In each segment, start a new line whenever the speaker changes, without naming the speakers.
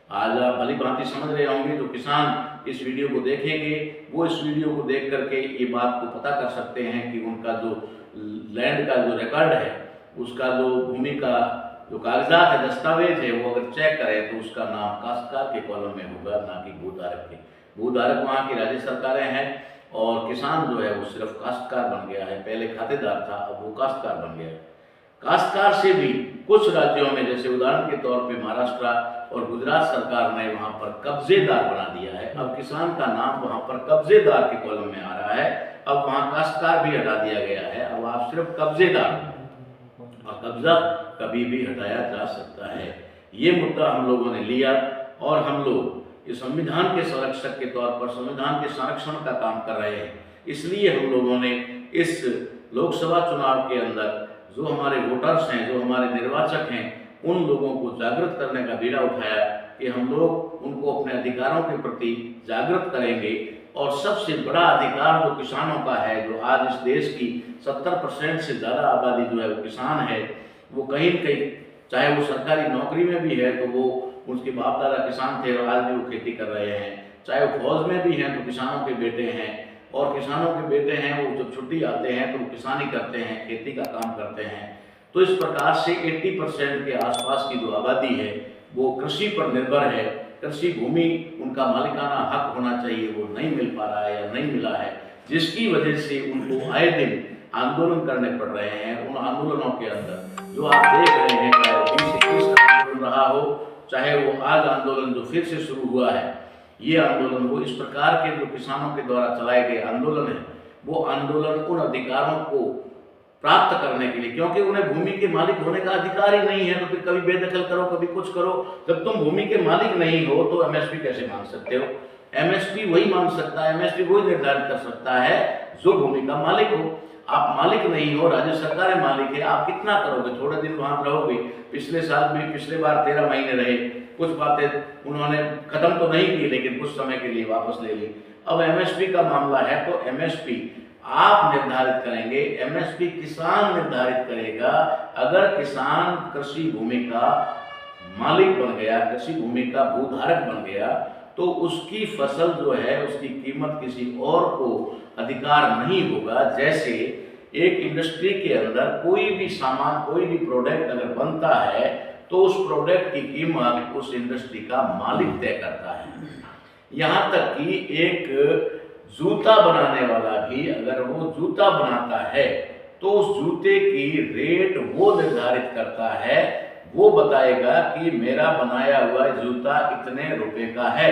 आज आप भली भांति समझ रहे होंगे, जो किसान इस वीडियो को देखेंगे वो इस वीडियो को देख करके ये बात को पता कर सकते हैं कि उनका जो लैंड का जो रिकॉर्ड है, उसका जो भूमि का जो कागजात है, दस्तावेज है, वो अगर चेक करें तो उसका नाम काश्तकार के कॉलम में होगा, ना कि भूधारक के। भूधारक वहाँ की राज्य सरकारें हैं और किसान जो है वो सिर्फ काश्तकार बन गया है। पहले खातेदार था, अब वो काश्तकार बन गया है। काश्तकार से भी कुछ राज्यों में, जैसे उदाहरण के तौर पे महाराष्ट्र और गुजरात सरकार ने वहाँ पर कब्जेदार बना दिया है। अब किसान का नाम वहाँ पर कब्जेदार के कॉलम में आ रहा है। अब वहाँ काश्तकार भी हटा दिया गया है, अब आप सिर्फ कब्जेदार, और कब्जा कभी भी हटाया जा सकता है। ये मुद्दा हम लोगों ने लिया और हम लोग इस संविधान के संरक्षक के तौर पर संविधान के संरक्षण का काम कर रहे हैं। इसलिए हम लोगों ने इस लोकसभा चुनाव के अंदर जो हमारे वोटर्स हैं, जो हमारे निर्वाचक हैं, उन लोगों को जागृत करने का बीड़ा उठाया कि हम लोग उनको अपने अधिकारों के प्रति जागृत करेंगे। और सबसे बड़ा अधिकार जो किसानों का है, जो आज इस देश की 70% से ज़्यादा आबादी जो है वो किसान है, वो कहीं न कहीं, चाहे वो सरकारी नौकरी में भी है तो वो उसके बाप दादा किसान थे और आज भी वो खेती कर रहे हैं, चाहे वो फौज में भी हैं तो किसानों के बेटे हैं, और किसानों के बेटे हैं वो जब छुट्टी आते हैं तो वो किसानी करते हैं, खेती का काम करते हैं। तो इस प्रकार से 80% के आसपास की जो आबादी है वो कृषि पर निर्भर है। कृषि भूमि उनका मालिकाना हक होना चाहिए, वो नहीं मिल पा रहा है या नहीं मिला है, जिसकी वजह से उनको आए दिन आंदोलन करने पड़ रहे हैं। उन आंदोलनों के अंदर जो आप देख रहे हैं, चाहे 20-21 का आंदोलन रहा हो, चाहे वो आज आंदोलन जो फिर से शुरू हुआ है, ये आंदोलन, वो इस प्रकार के जो किसानों के द्वारा चलाए गए आंदोलन है, वो आंदोलन उन अधिकारों को प्राप्त करने के लिए, क्योंकि उन्हें भूमि के मालिक होने का अधिकार ही नहीं है, तो फिर कभी बेदखल करो, कभी कुछ करो। जब तुम भूमि के मालिक नहीं हो तो एमएसपी कैसे मांग सकते हो? एमएसपी वही मांग सकता है, एमएसपी वही निर्धारित कर सकता है जो भूमि का मालिक हो। आप मालिक नहीं हो, राज्य सरकारें मालिक है, आप कितना करोगे? थोड़े दिन वहां रहोगे। पिछले साल भी, पिछले बार 13 महीने रहे, कुछ बातें उन्होंने खत्म तो नहीं की, लेकिन कुछ समय के लिए वापस ले ली। अब एमएसपी का मामला है तो एमएसपी आप निर्धारित करेंगे, एमएसपी किसान निर्धारित करेगा। अगर किसान कृषि भूमि का मालिक बन गया, कृषि भूमि का भूधारक बन गया, तो उसकी फसल जो है उसकी कीमत किसी और को अधिकार नहीं होगा। जैसे एक इंडस्ट्री के अंदर कोई भी सामान, कोई भी प्रोडक्ट अगर बनता है तो उस प्रोडक्ट की कीमत उस इंडस्ट्री का मालिक तय करता है। यहाँ तक कि एक जूता बनाने वाला भी अगर वो जूता बनाता है तो उस जूते की रेट वो निर्धारित करता है, वो बताएगा कि मेरा बनाया हुआ जूता इतने रुपए का है।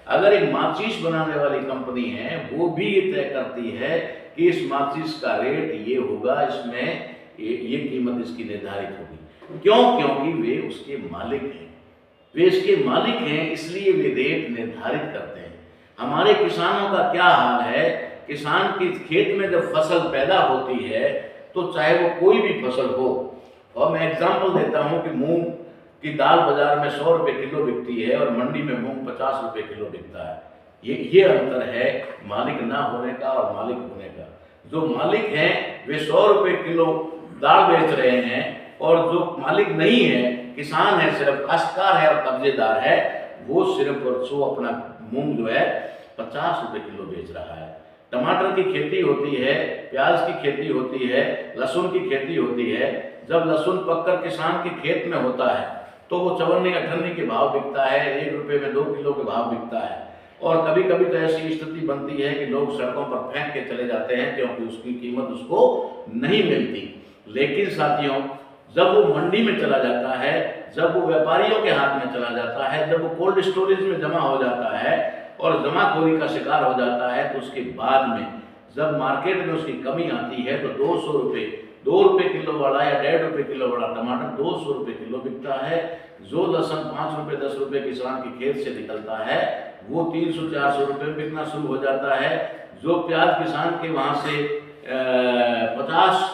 अगर एक माचिस बनाने वाली कंपनी है, वो भी ये तय करती है कि इस माचिस का रेट ये होगा, इसमें ये कीमत इसकी निर्धारित होगी। क्यों? क्योंकि वे उसके मालिक हैं, वे इसके मालिक हैं, इसलिए वे रेट निर्धारित करते हैं। हमारे किसानों का क्या हाल है? किसान के खेत में जब फसल पैदा होती है तो चाहे वो कोई भी फसल हो, और मैं एग्जांपल देता हूं कि मूंग की दाल बाजार में 100 रुपए किलो बिकती है और मंडी में मूंग 50 रुपए किलो बिकता है। ये अंतर है मालिक ना होने का और मालिक होने का। जो मालिक हैं वे 100 रुपए किलो दाल बेच रहे हैं, और जो मालिक नहीं है, किसान है, सिर्फ काश्तकार है और कब्जेदार है, वो सिर्फ अपना मूंग जो है 50 रुपए किलो बेच रहा है। टमाटर की खेती होती है, प्याज की खेती होती है, लहसुन की खेती होती है। जब लहसुन पककर किसान के खेत में होता है तो वो 54-58 के भाव बिकता है, 1 रुपये में 2 किलो के भाव बिकता है। और कभी कभी तो ऐसी स्थिति बनती है कि लोग सड़कों पर फेंक के चले जाते हैं क्योंकि उसकी कीमत उसको नहीं मिलती। लेकिन साथियों, जब वो मंडी में चला जाता है, जब वो व्यापारियों के हाथ में चला जाता है, जब वो कोल्ड स्टोरेज में जमा हो जाता है और जमाखोरी का शिकार हो जाता है, तो उसके बाद में जब मार्केट में उसकी कमी आती है तो 200 रुपये, 2 रुपये किलो वाला या 1.5 रुपये किलो वाला टमाटर 200 रुपये किलो बिकता है। जो लहसुन 5 रुपये 10 रुपये किसान के खेत से निकलता है वो 300-400 रुपये में बिकना शुरू हो जाता है। जो प्याज किसान के वहाँ से 50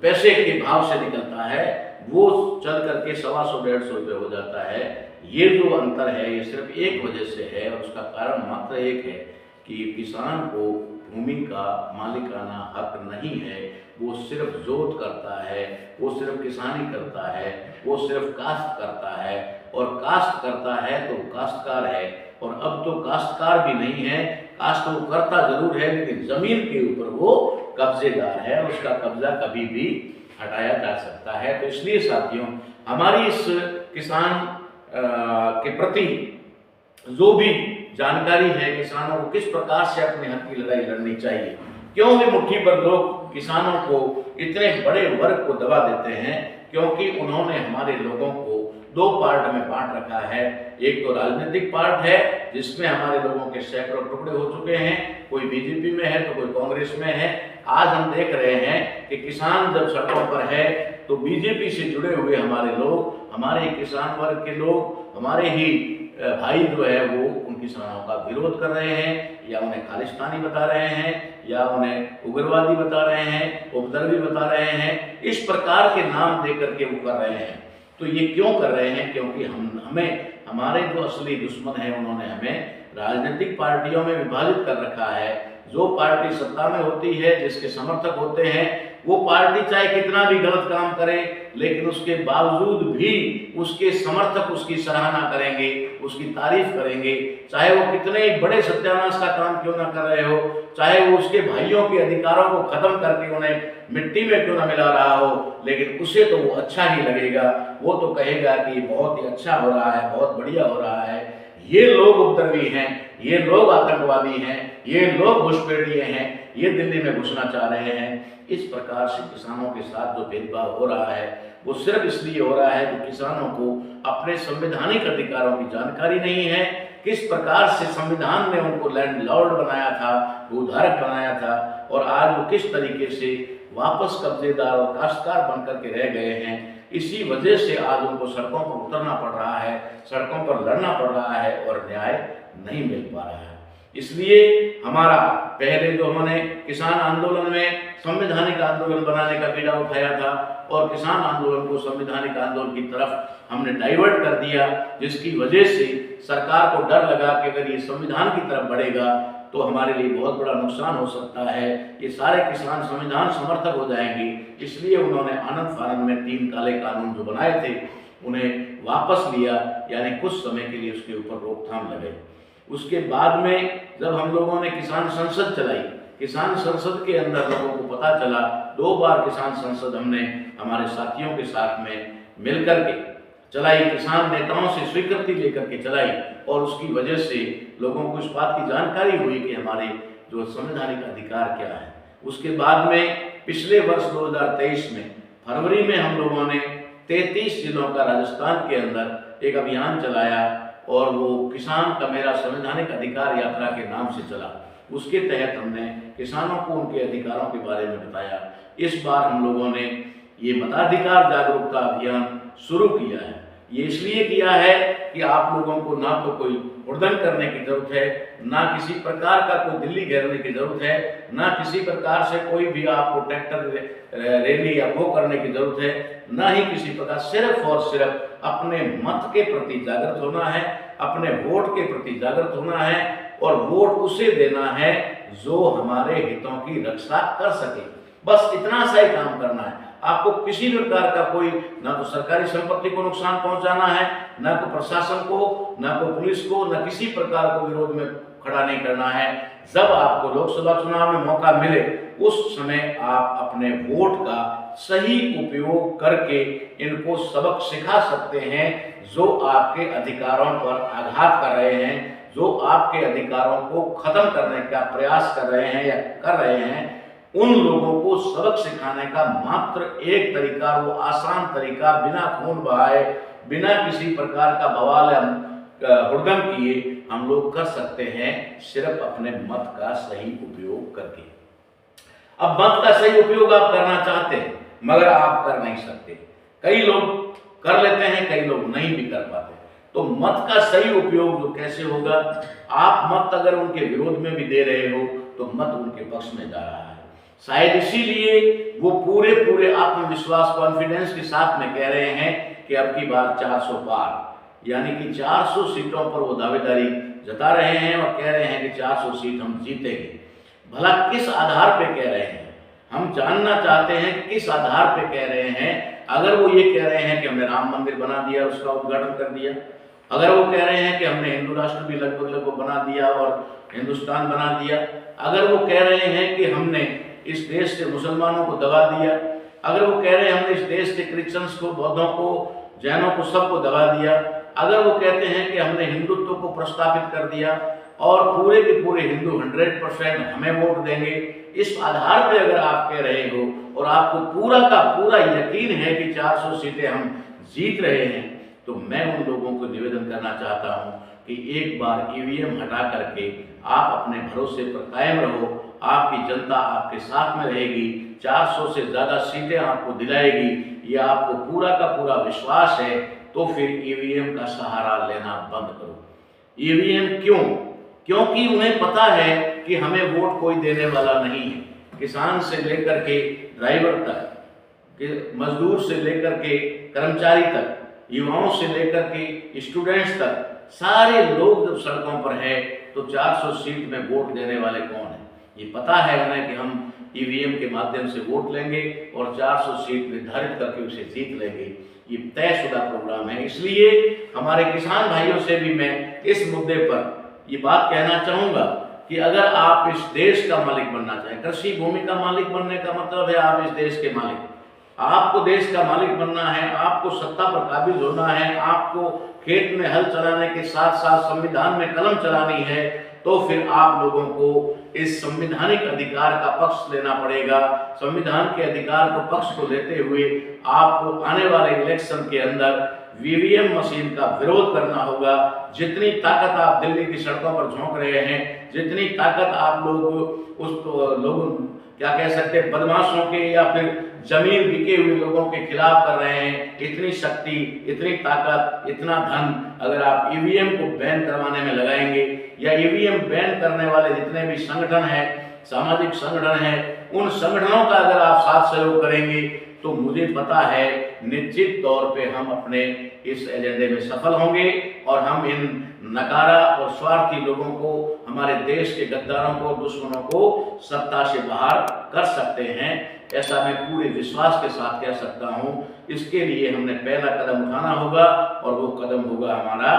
पैसे के भाव से निकलता है वो चल करके 125-150 रुपये हो जाता है। ये जो अंतर है ये सिर्फ एक वजह से है, और उसका कारण मात्र एक है कि किसान को भूमि का मालिकाना हक नहीं है। वो सिर्फ जोत करता है, वो सिर्फ किसानी करता है, वो सिर्फ काश्त करता है, और काश्त करता है तो काश्तकार है। और अब तो काश्तकार भी नहीं है, काश्त वो करता जरूर है लेकिन जमीन के ऊपर वो कब्जेदार है, उसका कब्जा कभी भी हटाया जा सकता है। तो इसलिए साथियों, हमारी इस किसान के प्रति जो भी जानकारी है, किसानों को किस प्रकार से अपने हक की लड़ाई लड़नी चाहिए, क्यों भी मुट्ठी पर लोग किसानों को इतने बड़े वर्ग को दबा देते हैं, क्योंकि उन्होंने हमारे लोगों को दो पार्ट में बांट रखा है। एक तो राजनीतिक पार्ट है जिसमें हमारे लोगों के सैकड़ों टुकड़े हो चुके हैं, कोई बीजेपी में है तो कोई कांग्रेस में है। आज हम देख रहे हैं कि किसान जब सड़कों पर है तो बीजेपी से जुड़े हुए हमारे लोग, हमारे किसान वर्ग के लोग, हमारे ही भाई जो है वो उन किसानों का विरोध कर रहे हैं, या उन्हें खालिस्तानी बता रहे हैं, या उन्हें उग्रवादी बता रहे हैं, उपद्रवी बता रहे हैं। इस प्रकार के नाम दे करके वो कर रहे हैं। तो ये क्यों कर रहे हैं? क्योंकि हमें हमारे जो असली दुश्मन है उन्होंने हमें राजनीतिक पार्टियों में विभाजित कर रखा है। जो पार्टी सत्ता में होती है, जिसके समर्थक होते हैं, वो पार्टी चाहे कितना भी गलत काम करे लेकिन उसके बावजूद भी उसके समर्थक उसकी सराहना करेंगे, उसकी तारीफ करेंगे, चाहे वो कितने बड़े सत्यानाश का काम क्यों ना कर रहे हो, चाहे वो उसके भाइयों के अधिकारों को खत्म करके उन्हें मिट्टी में क्यों ना मिला रहा हो, लेकिन उसे तो वो अच्छा ही लगेगा। वो तो कहेगा कि बहुत ही अच्छा हो रहा है, बहुत बढ़िया हो रहा है। ये लोग उपद्रवी हैं, ये लोग आतंकवादी हैं, ये लोग घुसपैठिए हैं, ये दिल्ली में घुसना चाह रहे हैं। इस प्रकार से किसानों के साथ जो भेदभाव हो रहा है वो सिर्फ इसलिए हो रहा है कि किसानों को अपने संवैधानिक अधिकारों की जानकारी नहीं है, किस प्रकार से संविधान ने उनको लैंडलॉर्ड बनाया था, भूधारक बनाया था, और आज वो किस तरीके से वापस कब्जेदार और काश्तकार बनकर के रह गए हैं। इसी वजह से आज उनको सड़कों पर उतरना पड़ रहा है, सड़कों पर लड़ना पड़ रहा है और न्याय नहीं मिल पा रहा है। इसलिए हमारा पहले जो हमने किसान आंदोलन में संवैधानिक आंदोलन बनाने का बीड़ा उठाया था और किसान आंदोलन को संवैधानिक आंदोलन की तरफ हमने डाइवर्ट कर दिया, जिसकी वजह से सरकार को डर लगा कि अगर ये संविधान की तरफ बढ़ेगा तो हमारे लिए बहुत बड़ा नुकसान हो सकता है, ये सारे किसान संविधान समर्थक हो जाएंगे। इसलिए उन्होंने आनंद फानंद में 3 काले कानून जो बनाए थे उन्हें वापस लिया, यानी कुछ समय के लिए उसके ऊपर रोकथाम लगे। उसके बाद में जब हम लोगों ने किसान संसद चलाई, किसान संसद के अंदर लोगों को पता चला, 2 बार किसान संसद हमने हमारे साथियों के साथ में मिलकर के चलाई, किसान नेताओं से स्वीकृति लेकर के चलाई, और उसकी वजह से लोगों को इस बात की जानकारी हुई कि हमारे जो संवैधानिक अधिकार क्या है। उसके बाद में पिछले वर्ष 2023 में फरवरी में हम लोगों ने 33 जिलों का राजस्थान के अंदर एक अभियान चलाया, और वो किसान का मेरा संवैधानिक अधिकार यात्रा के नाम से चला। उसके तहत हमने किसानों को उनके अधिकारों के बारे में बताया। इस बार हम लोगों ने ये मताधिकार जागरूकता अभियान शुरू किया है। ये इसलिए किया है कि आप लोगों को ना तो कोई उड़दन करने की जरूरत है, ना किसी प्रकार का कोई दिल्ली घेरने की जरूरत है, ना किसी प्रकार से कोई भी आपको ट्रैक्टर रैली या वो करने की जरूरत है, ना ही किसी प्रकार, सिर्फ और सिर्फ अपने मत के प्रति जागृत होना है, अपने वोट के प्रति जागृत होना है, और वोट उसे देना है जो हमारे हितों की रक्षा कर सके। बस इतना सा ही काम करना है। आपको किसी भी प्रकार का कोई, ना तो सरकारी संपत्ति को नुकसान पहुंचाना है, ना तो प्रशासन को, ना तो पुलिस को, ना किसी प्रकार को विरोध में खड़ा नहीं करना है। जब आपको लोकसभा चुनाव में मौका मिले उस समय आप अपने वोट का सही उपयोग करके इनको सबक सिखा सकते हैं जो आपके अधिकारों पर आघात कर रहे हैं, जो आपके अधिकारों को खत्म करने का प्रयास कर रहे हैं या कर रहे हैं। उन लोगों को सबक सिखाने का मात्र एक तरीका, वो आसान तरीका, बिना खून बहाए, बिना किसी प्रकार का बवाल या हुड़दंग किए हम लोग कर सकते हैं, सिर्फ अपने मत का सही उपयोग करके। अब मत का सही उपयोग आप करना चाहते हैं मगर आप कर नहीं सकते। कई लोग कर लेते हैं, कई लोग नहीं भी कर पाते। तो मत का सही उपयोग जो कैसे होगा? आप मत अगर उनके विरोध में भी दे रहे हो तो मत उनके पक्ष में जा रहा है। शायद इसीलिए वो पूरे आत्मविश्वास, कॉन्फिडेंस के साथ में कह रहे हैं कि अब की बार 400 पार, यानी कि 400 सीटों पर वो दावेदारी जता रहे हैं और कह रहे हैं कि 400 सीट हम जीतेंगे। भला किस आधार पे कह रहे हैं? हम जानना चाहते हैं कि किस आधार पे कह रहे हैं। अगर वो ये कह रहे हैं कि हमने राम मंदिर बना दिया, उसका उद्घाटन कर दिया, अगर वो कह रहे हैं कि हमने हिंदू राष्ट्र भी लगभग बना दिया और हिंदुस्तान बना दिया, अगर वो कह रहे हैं कि हमने इस देश से मुसलमानों को दबा दिया, अगर वो कह रहे हैं हमने इस देश के क्रिश्चियंस को, बौद्धों को, जैनों को, सबको दबा दिया, अगर वो कहते हैं कि हमने हिंदुत्व को प्रस्तापित कर दिया और पूरे के पूरे हिंदू 100% हमें वोट देंगे, इस आधार पे अगर आप कह रहे हो और आपको पूरा का पूरा यकीन है कि 400 सीटें हम जीत रहे हैं, तो मैं उन लोगों को निवेदन करना चाहता हूं कि एक बार ईवीएम हटा करके आप अपने भरोसे पर कायम रहो। आपकी जनता आपके साथ में रहेगी, 400 से ज़्यादा सीटें आपको दिलाएगी, ये आपको पूरा का पूरा विश्वास है। तो फिर ईवीएम का सहारा लेना बंद करो। ईवीएम क्यों? क्योंकि उन्हें पता है कि हमें वोट कोई देने वाला नहीं है। किसान से लेकर के ड्राइवर तक, मजदूर से लेकर के कर्मचारी तक, युवाओं से लेकर के स्टूडेंट्स तक, सारे लोग जब सड़कों पर हैं तो 400 सीट में वोट देने वाले कौन हैं? ये पता है उन्हें कि हम ईवीएम के माध्यम से वोट लेंगे और 400 सीट निर्धारित करके उसे जीत लेंगे। ये तयशुदा प्रोग्राम है। इसलिए हमारे किसान भाइयों से भी मैं इस मुद्दे पर ये बात कहना चाहूँगा कि अगर आप इस देश का मालिक बनना चाहें, कृषि भूमि का मालिक बनने का मतलब है आप इस देश के मालिक, आपको देश का मालिक बनना है, आपको सत्ता पर काबिज होना है, आपको खेत में हल चलाने के साथ साथ संविधान में कलम चलानी है, तो फिर आप लोगों को इस संवैधानिक अधिकार का पक्ष लेना पड़ेगा। संविधान के अधिकार को पक्ष को लेते हुए आपको आने वाले इलेक्शन के अंदर ईवीएम मशीन का विरोध करना होगा। जितनी ताकत आप दिल्ली की सड़कों पर झोंक रहे हैं, जितनी ताकत आप लोग उस लोग क्या कह सकते हैं, बदमाशों के या फिर जमीन बिके हुए लोगों के खिलाफ कर रहे हैं, इतनी शक्ति, इतनी ताकत, इतना धन अगर आप ईवीएम को बैन करवाने में लगाएंगे या ईवीएम बैन करने वाले जितने भी संगठन हैं, सामाजिक संगठन हैं, उन संगठनों का अगर आप साथ सहयोग करेंगे तो मुझे पता है निश्चित तौर पे हम अपने इस एजेंडे में सफल होंगे और हम इन नकारा और स्वार्थी लोगों को, हमारे देश के गद्दारों को, दुश्मनों को सत्ता से बाहर कर सकते हैं। ऐसा मैं पूरे विश्वास के साथ कह सकता हूं। इसके लिए हमने पहला कदम उठाना होगा और वो कदम होगा हमारा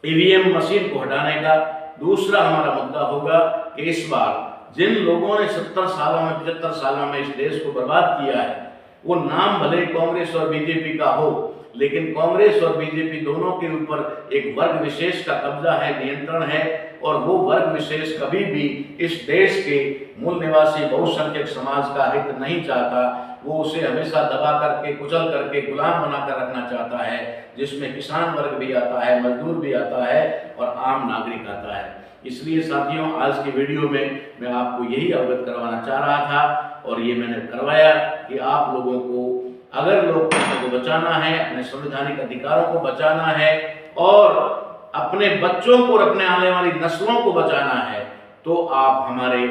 ईवीएम मशीन को हटाने का। दूसरा हमारा मुद्दा होगा कि इस बार जिन लोगों ने 70 सालों में, 75 सालों में इस देश को बर्बाद किया है, वो नाम भले कांग्रेस और बीजेपी का हो, लेकिन कांग्रेस और बीजेपी दोनों के ऊपर एक वर्ग विशेष का कब्जा है, नियंत्रण है, और वो वर्ग विशेष कभी भी इस देश के मूल निवासी बहुसंख्यक समाज का हित नहीं चाहता। वो उसे हमेशा दबा करके, कुचल करके, गुलाम बनाकर रखना चाहता है, जिसमें किसान वर्ग भी आता है, मजदूर भी आता है और आम नागरिक आता है। इसलिए साथियों, आज की वीडियो में मैं आपको यही अवगत करवाना चाह रहा था और ये मैंने करवाया कि आप लोगों को अगर लोकतंत्र को बचाना है, अपने संवैधानिक अधिकारों को बचाना है और अपने बच्चों को और अपने आने वाली नस्लों को बचाना है, तो आप हमारे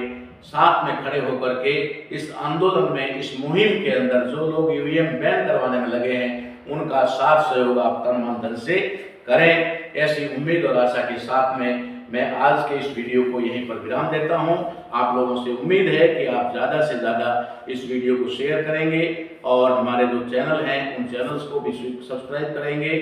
साथ में खड़े होकर के इस आंदोलन में, इस मुहिम के अंदर जो लोग ईवीएम बैन करवाने में लगे हैं, उनका साथ सहयोग आप तन मन धन से करें। ऐसी उम्मीद और आशा के साथ में मैं आज के इस वीडियो को यहीं पर विराम देता हूं। आप लोगों से उम्मीद है कि आप ज़्यादा से ज़्यादा इस वीडियो को शेयर करेंगे और हमारे जो चैनल हैं उन चैनल्स को भी सब्सक्राइब करेंगे।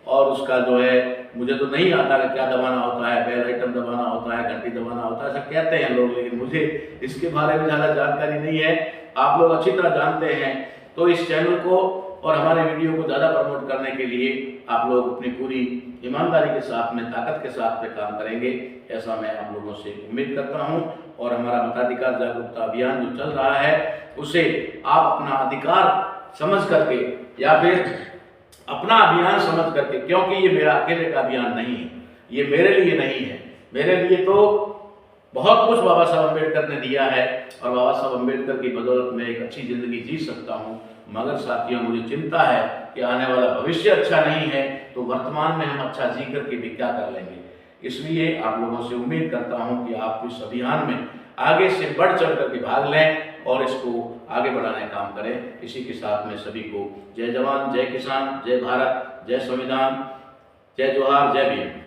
और उसका जो है, मुझे तो नहीं आता कि क्या दबाना होता है, बेल आइटम दबाना होता है, घंटी दबाना होता है, ऐसा कहते हैं लोग, लेकिन मुझे इसके बारे में ज़्यादा जानकारी नहीं है। आप लोग अच्छी तरह जानते हैं। तो इस चैनल को और हमारे वीडियो को ज़्यादा प्रमोट करने के लिए आप लोग अपनी पूरी ईमानदारी के साथ में, ताकत के साथ में काम करेंगे, ऐसा मैं आप लोगों से उम्मीद करता हूं। और हमारा मताधिकार जागरूकता अभियान जो चल रहा है, उसे आप अपना अधिकार समझ करके या फिर अपना अभियान समझ करके, क्योंकि ये मेरा अकेले का अभियान नहीं है, ये मेरे लिए नहीं है, मेरे लिए तो बहुत कुछ बाबा साहब अम्बेडकर ने दिया है और बाबा साहब अम्बेडकर की बदौलत में एक अच्छी जिंदगी जी सकता हूँ। मगर साथियों, मुझे चिंता है कि आने वाला भविष्य अच्छा नहीं है, तो वर्तमान में हम अच्छा जी करके भी क्या कर लेंगे। इसलिए आप लोगों से उम्मीद करता हूं कि आप इस अभियान में आगे से बढ़ चढ़ करके भाग लें और इसको आगे बढ़ाने का काम करें। इसी के साथ में सभी को जय जवान, जय किसान, जय भारत, जय संविधान, जय जोहार, जय भीम।